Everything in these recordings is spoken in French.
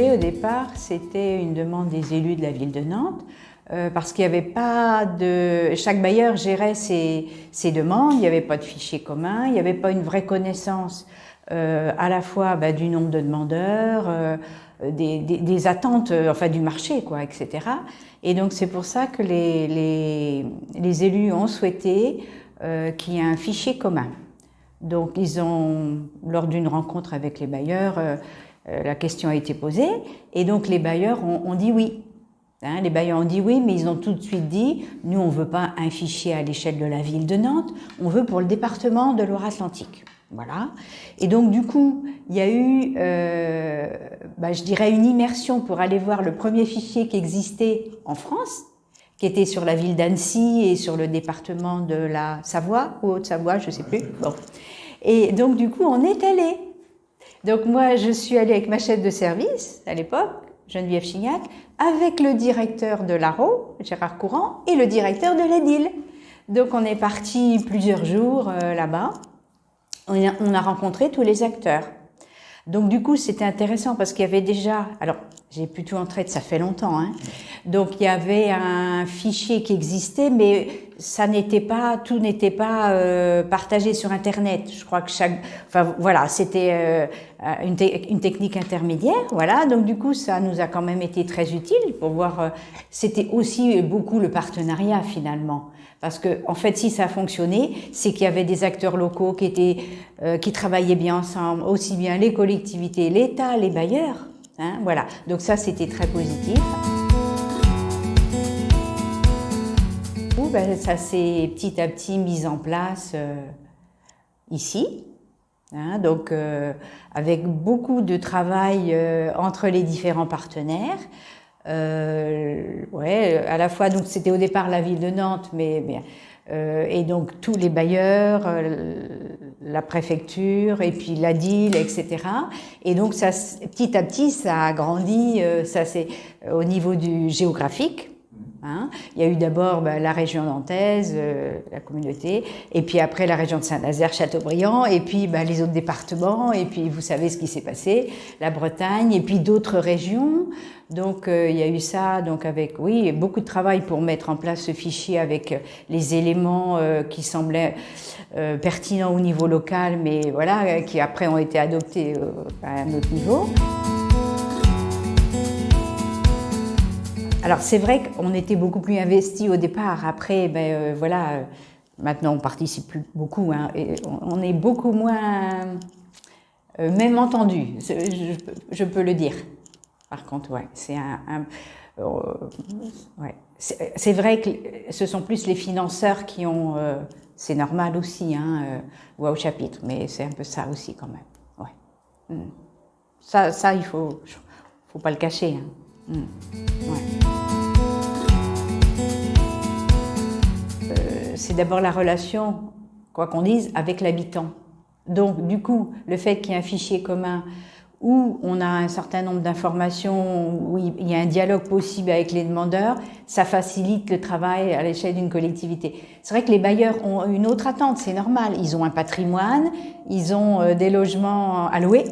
projet, au départ, c'était une demande des élus de la ville de Nantes, parce qu'il n'y avait pas de... Chaque bailleur gérait ses demandes, il n'y avait pas de fichier commun, il n'y avait pas une vraie connaissance à la fois du nombre de demandeurs, des attentes, enfin du marché, quoi, etc. Et donc c'est pour ça que les élus ont souhaité qu'il y ait un fichier commun. Donc ils ont, lors d'une rencontre avec les bailleurs, la question a été posée, et donc les bailleurs ont dit oui. Hein, les bailleurs ont dit oui, mais ils ont tout de suite dit, nous on ne veut pas un fichier à l'échelle de la ville de Nantes, on veut pour le département de Loire-Atlantique. Voilà. Et donc du coup, il y a eu, je dirais, une immersion pour aller voir le premier fichier qui existait en France, qui était sur la ville d'Annecy et sur le département de la Savoie, ou Haute-Savoie, je ne sais plus. Bon. Et donc du coup, on est allé. Donc moi, je suis allée avec ma chef de service, à l'époque, Geneviève Chignac, avec le directeur de l'ARO, Gérard Courant, et le directeur de l'EDIL. Donc on est parti plusieurs jours là-bas. On a rencontré tous les acteurs. Donc du coup, c'était intéressant parce qu'il y avait déjà... Alors, j'ai plutôt en traite, ça fait longtemps, hein. Donc il y avait un fichier qui existait, mais ça n'était pas, tout n'était pas partagé sur Internet. Je crois que enfin voilà, c'était une technique intermédiaire, voilà. Donc du coup, ça nous a quand même été très utile pour voir. C'était aussi beaucoup le partenariat finalement. Parce que, en fait, si ça a fonctionné, c'est qu'il y avait des acteurs locaux qui travaillaient bien ensemble, aussi bien les collectivités, l'État, les bailleurs. Hein, voilà. Donc ça, c'était très positif. Ça s'est petit à petit mis en place ici. Hein, donc, avec beaucoup de travail entre les différents partenaires. À la fois, donc c'était au départ la ville de Nantes, et donc tous les bailleurs, la préfecture et puis la DIL, etc. Et donc ça, petit à petit, ça a grandi, ça c'est au niveau du géographique. Hein. Il y a eu d'abord la région nantaise, la communauté, et puis après la région de Saint-Nazaire, Châteaubriand, et puis les autres départements, et puis vous savez ce qui s'est passé, la Bretagne, et puis d'autres régions. Donc il y a eu ça, donc avec beaucoup de travail pour mettre en place ce fichier avec les éléments qui semblaient pertinents au niveau local, mais voilà, qui après ont été adoptés à un autre niveau. Alors c'est vrai qu'on était beaucoup plus investis au départ. Après, maintenant on participe plus beaucoup, hein, et on est beaucoup moins, même entendu. Je peux le dire. Par contre, ouais, c'est vrai que ce sont plus les financeurs qui ont, c'est normal aussi, hein, voix au chapitre, mais c'est un peu ça aussi quand même. Ouais. Ça, il faut pas le cacher. Hein. Ouais. C'est d'abord la relation, quoi qu'on dise, avec l'habitant. Donc, du coup, le fait qu'il y ait un fichier commun où on a un certain nombre d'informations, où il y a un dialogue possible avec les demandeurs, ça facilite le travail à l'échelle d'une collectivité. C'est vrai que les bailleurs ont une autre attente, c'est normal. Ils ont un patrimoine, ils ont des logements à louer,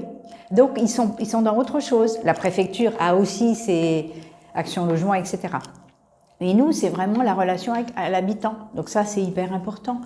donc ils sont dans autre chose. La préfecture a aussi ses actions logement, etc. Et nous, c'est vraiment la relation à l'habitant. Donc ça, c'est hyper important.